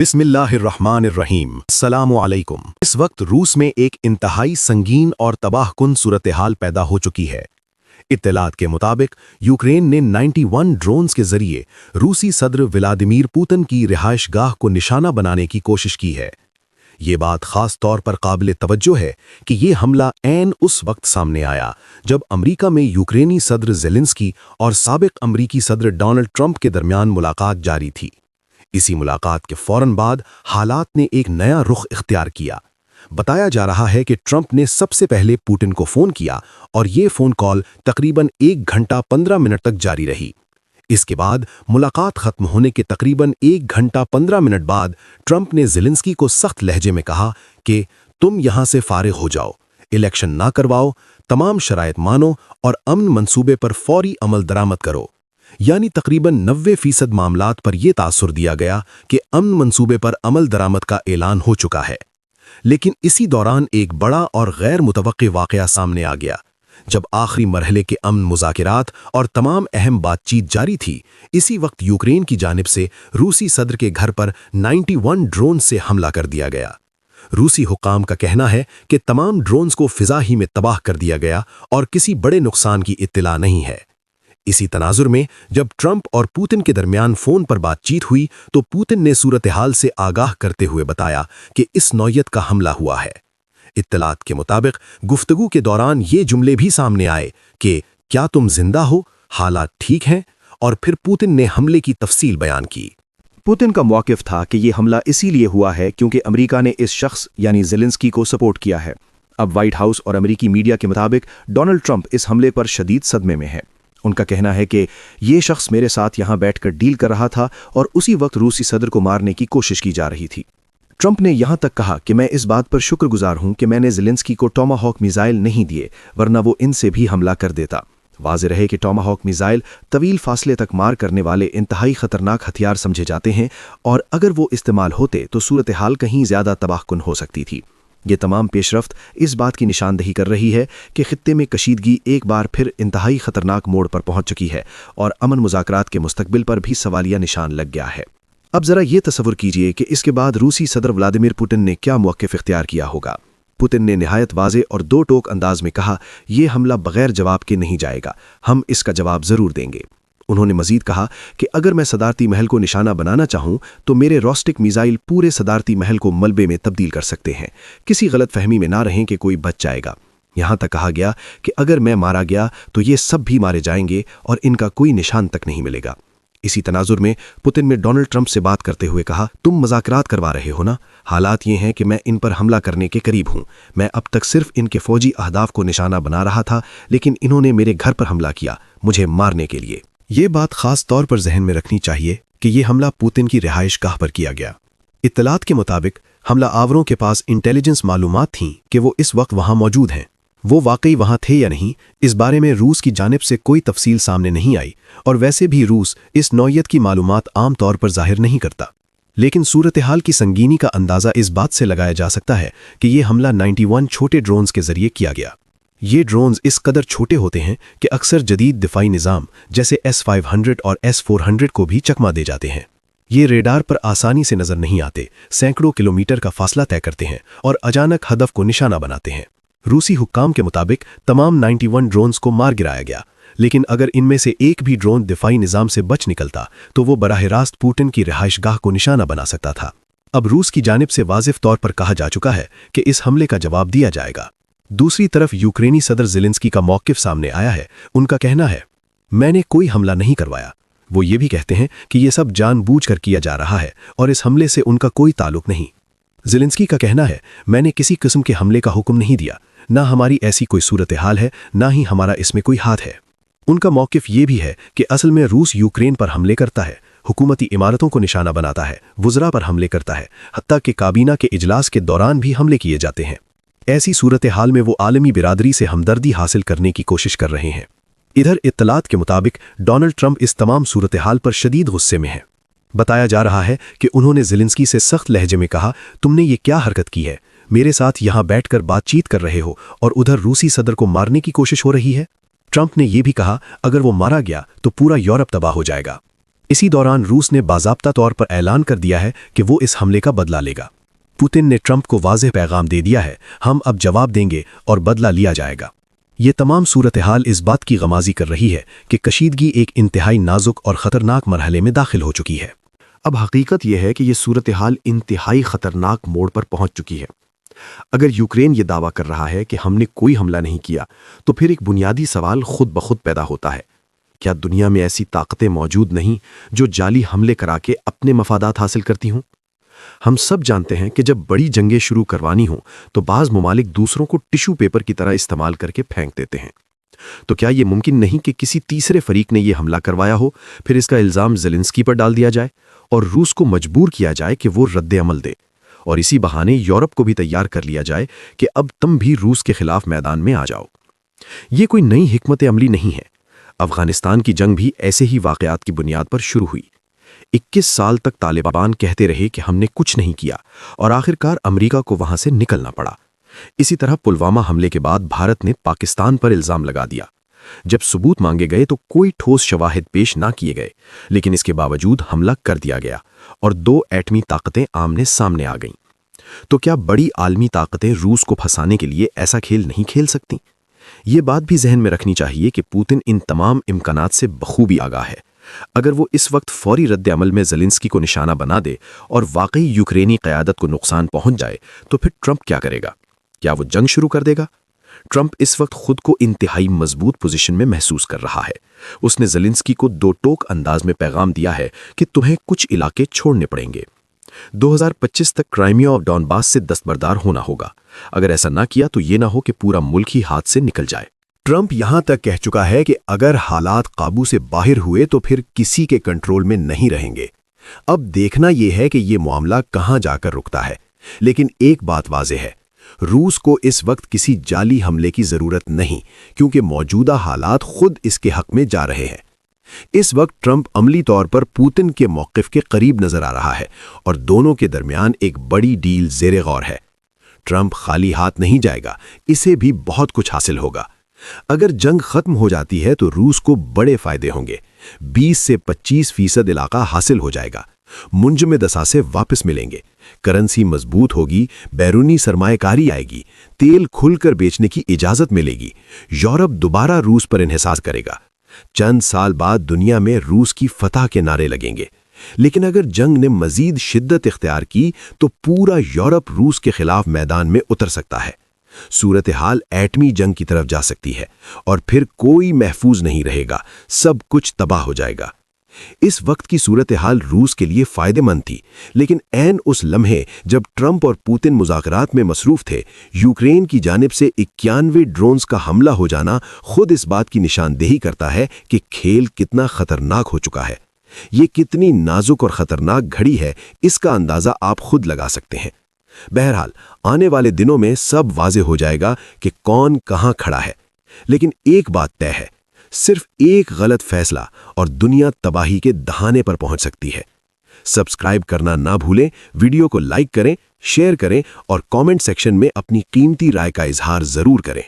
बिस्मिल्लाहिर्रहमानिर्रहीम। अस्सलामु अलैकुम। इस वक्त रूस में एक इंतहाई संगीन और तबाहकुन सूरत-ए-हाल पैदा हो चुकी है। इत्तलात के मुताबिक यूक्रेन ने 91 ड्रोन्स के जरिए रूसी सदर व्लादिमीर पुतिन की रिहाइशगाह को निशाना बनाने की कोशिश की है। ये बात खास तौर पर काबिल तवज्जो है कि ये हमला ऐन उस वक्त सामने आया जब अमरीका में यूक्रेनी सदर ज़ेलेंस्की और साबिक अमरीकी सदर डोनाल्ड ट्रंप के दरमियान मुलाकात जारी थी। इसी मुलाकात के फौरन बाद हालात ने एक नया रुख इख्तियार किया। बताया जा रहा है कि ट्रंप ने सबसे पहले पुतिन को फ़ोन किया और ये फ़ोन कॉल तकरीबन 1 घंटा 15 मिनट तक जारी रही। इसके बाद मुलाकात खत्म होने के तकरीबन 1 घंटा 15 मिनट बाद ट्रंप ने ज़ेलेंस्की को सख्त लहजे में कहा कि तुम यहां से फारिग हो जाओ, इलेक्शन ना करवाओ, तमाम शराइत मानो और अमन मंसूबे पर फौरी अमल दरामद करो। यानी तकरीबन 90% मामलात पर यह तासुर दिया गया कि अमन मंसूबे पर अमल दरामद का ऐलान हो चुका है। लेकिन इसी दौरान एक बड़ा और गैर मुतवक्की वाक़या सामने आ गया। जब आखिरी मरहले के अमन मुज़ाकिरात और तमाम अहम बातचीत जारी थी, इसी वक्त यूक्रेन की जानिब से रूसी सदर के घर पर 91 ड्रोन से हमला कर दिया गया। रूसी हुक्काम का कहना है कि तमाम ड्रोन्स को फिजा ही में तबाह कर दिया गया और किसी बड़े नुकसान की इत्तला नहीं है। इसी तनाजुर में जब ट्रंप और पुतिन के दरमियान फ़ोन पर बातचीत हुई तो पुतिन ने सूरत-ए-हाल से आगाह करते हुए बताया कि इस नौयत का हमला हुआ है। इत्तलात के मुताबिक गुफ्तगू के दौरान ये जुमले भी सामने आए कि क्या तुम जिंदा हो, हालात ठीक हैं, और फिर पुतिन ने हमले की तफसील बयान की। पुतिन का मौक़िफ़ था कि ये हमला इसीलिए हुआ है क्योंकि अमेरिका ने इस शख्स यानी ज़ेलेंस्की को सपोर्ट किया है। अब व्हाइट हाउस और अमेरिकी मीडिया के मुताबिक डोनाल्ड ट्रंप इस हमले पर शदीद सदमे में है। उनका कहना है कि ये शख्स मेरे साथ यहां बैठकर डील कर रहा था और उसी वक्त रूसी सदर को मारने की कोशिश की जा रही थी। ट्रंप ने यहां तक कहा कि मैं इस बात पर शुक्रगुजार हूं कि मैंने ज़ेलेंस्की को टॉमाहॉक मिसाइल नहीं दिए, वरना वो इनसे भी हमला कर देता। वाज़ेह रहे कि टॉमाहॉक मिसाइल तवील फासले तक मार करने वाले इंतहाई खतरनाक हथियार समझे जाते हैं और अगर वो इस्तेमाल होते तो सूरत हाल कहीं ज़्यादा तबाहकुन हो सकती थी। ये तमाम पेशरफ्त इस बात की निशानदही कर रही है कि खित्ते में कशीदगी एक बार फिर इंतहाई खतरनाक मोड़ पर पहुंच चुकी है और अमन मुज़ाकरात के मुस्तकबिल पर भी सवालिया निशान लग गया है। अब ज़रा ये तसव्वुर कीजिए कि इसके बाद रूसी सदर व्लादिमीर पुतिन ने क्या मौक़िफ़ इख्तियार किया होगा। पुतिन ने निहायत वाज़ेह और दो टोक अंदाज में कहा, यह हमला बग़ैर जवाब के नहीं जाएगा, हम इसका जवाब ज़रूर देंगे। उन्होंने मजीद कहा कि अगर मैं सदारती महल को निशाना बनाना चाहूं तो मेरे रॉस्टिक मिसाइल पूरे सदारती महल को मलबे में तब्दील कर सकते हैं। किसी गलत फहमी में ना रहें कि कोई बच जाएगा। यहां तक कहा गया कि अगर मैं मारा गया तो ये सब भी मारे जाएंगे और इनका कोई निशान तक नहीं मिलेगा। इसी तनाजुर में पुतिन ने डोनाल्ड ट्रंप से बात करते हुए कहा, तुम मज़ाकरात करवा रहे हो ना? हालात ये हैं कि मैं इन पर हमला करने के करीब हूं। मैं अब तक सिर्फ इनके फौजी अहदाफ को निशाना बना रहा था, लेकिन इन्होंने मेरे घर पर हमला किया मुझे मारने के लिए। ये बात खास तौर पर जहन में रखनी चाहिए कि ये हमला पुतिन की रिहाइशगाह पर किया गया। इत्तलात के मुताबिक हमला आवरों के पास इंटेलिजेंस मालूमात थीं कि वो इस वक्त वहां मौजूद हैं। वो वाकई वहां थे या नहीं, इस बारे में रूस की जानिब से कोई तफसील सामने नहीं आई और वैसे भी रूस इस नौयत की मालूमात आम तौर पर जाहिर नहीं करता। लेकिन सूरत-ए-हाल की संगीनी का अंदाज़ा इस बात से लगाया जा सकता है कि ये हमला 91 छोटे ड्रोन्स के जरिए किया गया। ये ड्रोन्स इस कदर छोटे होते हैं कि अक्सर जदीद दिफाई निज़ाम जैसे S-500 और S-400 को भी चकमा दे जाते हैं। ये रेडार पर आसानी से नज़र नहीं आते, सैकड़ों किलोमीटर का फासला तय करते हैं और अचानक हदफ को निशाना बनाते हैं। रूसी हुक्काम के मुताबिक तमाम 91 ड्रोन्स को मार गिराया गया, लेकिन अगर इनमें से एक भी ड्रोन दिफाई निज़ाम से बच निकलता तो वो बराह रास्त पुतिन की रिहाइशगाह को निशाना बना सकता था। अब रूस की जानिब से वाज़िफ तौर पर कहा जा चुका है कि इस हमले का जवाब दिया जाएगा। दूसरी तरफ यूक्रेनी सदर ज़ेलेंस्की का मौक़िफ़ सामने आया है। उनका कहना है, मैंने कोई हमला नहीं करवाया। वो ये भी कहते हैं कि ये सब जानबूझकर किया जा रहा है और इस हमले से उनका कोई ताल्लुक नहीं। ज़ेलेंस्की का कहना है, मैंने किसी किस्म के हमले का हुक्म नहीं दिया, ना हमारी ऐसी कोई सूरत हाल है, ना ही हमारा इसमें कोई हाथ है। उनका मौक़िफ़ ये भी है कि असल में रूस यूक्रेन पर हमले करता है, हुकूमती इमारतों को निशाना बनाता है, वुज़रा पर हमले करता है, हत्ता कि काबीना के इजलास के दौरान भी हमले किए जाते हैं। ऐसी सूरत हाल में वो आलमी बिरादरी से हमदर्दी हासिल करने की कोशिश कर रहे हैं। इधर इत्तलात के मुताबिक डोनाल्ड ट्रंप इस तमाम सूरत हाल पर शदीद गुस्से में है। बताया जा रहा है कि उन्होंने ज़ेलेंस्की से सख्त लहजे में कहा, तुमने ये क्या हरकत की है? मेरे साथ यहाँ बैठकर बातचीत कर रहे हो और उधर रूसी सदर को मारने की कोशिश हो रही है। ट्रंप ने यह भी कहा, अगर वो मारा गया तो पूरा यूरोप तबाह हो जाएगा। इसी दौरान रूस ने बाज़ाब्ता तौर पर ऐलान कर दिया है कि वो इस हमले का बदला लेगा। पुतिन ने ट्रंप को वाज़ेह पैगाम दे दिया है, हम अब जवाब देंगे और बदला लिया जाएगा। ये तमाम सूरत-ए-हाल इस बात की गमाज़ी कर रही है कि कशीदगी एक इंतहाई नाजुक और ख़तरनाक मरहले में दाखिल हो चुकी है। अब हकीकत यह है कि ये सूरत-ए-हाल इंतहाई ख़तरनाक मोड़ पर पहुंच चुकी है। अगर यूक्रेन ये दावा कर रहा है कि हमने कोई हमला नहीं किया, तो फिर एक बुनियादी सवाल खुद ब खुद पैदा होता है। क्या दुनिया में ऐसी ताकतें मौजूद नहीं जो जाली हमले करा के अपने मफादात हासिल करती हों? हम सब जानते हैं कि जब बड़ी जंगें शुरू करवानी हों तो बाज़ ममालिक दूसरों को टिश्यू पेपर की तरह इस्तेमाल करके फेंक देते हैं। तो क्या ये मुमकिन नहीं कि किसी तीसरे फरीक ने यह हमला करवाया हो, फिर इसका इल्ज़ाम ज़ेलेंस्की पर डाल दिया जाए और रूस को मजबूर किया जाए कि वो रद्द अमल दे, और इसी बहाने यूरोप को भी तैयार कर लिया जाए कि अब तुम भी रूस के खिलाफ मैदान में आ जाओ? ये कोई नई हिकमत अमली नहीं है। अफगानिस्तान की जंग भी ऐसे ही वाक़यात की बुनियाद पर शुरू हुई। 21 साल तक तालिबान कहते रहे कि हमने कुछ नहीं किया, और आखिरकार अमेरिका को वहां से निकलना पड़ा। इसी तरह पुलवामा हमले के बाद भारत ने पाकिस्तान पर इल्ज़ाम लगा दिया। जब सबूत मांगे गए तो कोई ठोस शवाहिद पेश ना किए गए, लेकिन इसके बावजूद हमला कर दिया गया और 2 एटमी ताकतें आमने सामने आ गईं। तो क्या बड़ी आलमी ताकतें रूस को फंसाने के लिए ऐसा खेल नहीं खेल सकती? ये बात भी जहन में रखनी चाहिए कि पुतिन इन तमाम इम्कानात से बखूबी आगाह है। अगर वो इस वक्त फौरी रद्द अमल में ज़ेलेंस्की को निशाना बना दे और वाकई यूक्रेनी क़यादत को नुकसान पहुंच जाए, तो फिर ट्रंप क्या करेगा? क्या वो जंग शुरू कर देगा? ट्रंप इस वक्त खुद को इंतहाई मजबूत पोजीशन में महसूस कर रहा है। उसने ज़ेलेंस्की को 2 टोक अंदाज में पैगाम दिया है कि तुम्हें कुछ इलाके छोड़ने पड़ेंगे। 2025 तक क्राइमिया और डॉनबास से दस्तबरदार होना होगा। अगर ऐसा ना किया तो ये ना हो कि पूरा मुल्क ही हाथ से निकल जाए। ट्रंप यहां तक कह चुका है कि अगर हालात काबू से बाहर हुए तो फिर किसी के कंट्रोल में नहीं रहेंगे। अब देखना यह है कि यह मामला कहां जाकर रुकता है। लेकिन एक बात वाज़ेह है, रूस को इस वक्त किसी जाली हमले की जरूरत नहीं, क्योंकि मौजूदा हालात खुद इसके हक में जा रहे हैं। इस वक्त ट्रंप अमली तौर पर पुतिन के मौक़िफ़ के करीब नजर आ रहा है और दोनों के दरमियान एक बड़ी डील ज़ेरे गौर है। ट्रंप खाली हाथ नहीं जाएगा, इसे भी बहुत कुछ हासिल होगा। अगर जंग खत्म हो जाती है तो रूस को बड़े फायदे होंगे। 20 से 25% इलाका हासिल हो जाएगा। मुंजमद असासे वापस मिलेंगे, करेंसी मजबूत होगी, बैरूनी सरमाएकारी आएगी, तेल खुलकर बेचने की इजाजत मिलेगी, यूरोप दोबारा रूस पर इन्हिसार करेगा। चंद साल बाद दुनिया में रूस की फतह के नारे लगेंगे। लेकिन अगर जंग ने मजीद शिद्दत इख्तियार की तो पूरा यूरोप रूस के खिलाफ मैदान में उतर सकता है। सूरत हाल एटमी जंग की तरफ जा सकती है और फिर कोई महफूज नहीं रहेगा, सब कुछ तबाह हो जाएगा। इस वक्त की सूरत हाल रूस के लिए फायदेमंद थी, लेकिन ऐन उस लम्हे जब ट्रंप और पुतिन मुज़ाकरात में मसरूफ थे, यूक्रेन की जानिब से 91 ड्रोन्स का हमला हो जाना खुद इस बात की निशानदेही करता है कि खेल कितना खतरनाक हो चुका है। ये कितनी नाजुक और खतरनाक घड़ी है, इसका अंदाजा आप खुद लगा सकते हैं। बहरहाल आने वाले दिनों में सब वाज़ेह हो जाएगा कि कौन कहां खड़ा है। लेकिन एक बात तय है, सिर्फ एक गलत फैसला और दुनिया तबाही के दहाने पर पहुंच सकती है। सब्सक्राइब करना ना भूलें, वीडियो को लाइक करें, शेयर करें और कमेंट सेक्शन में अपनी कीमती राय का इजहार जरूर करें।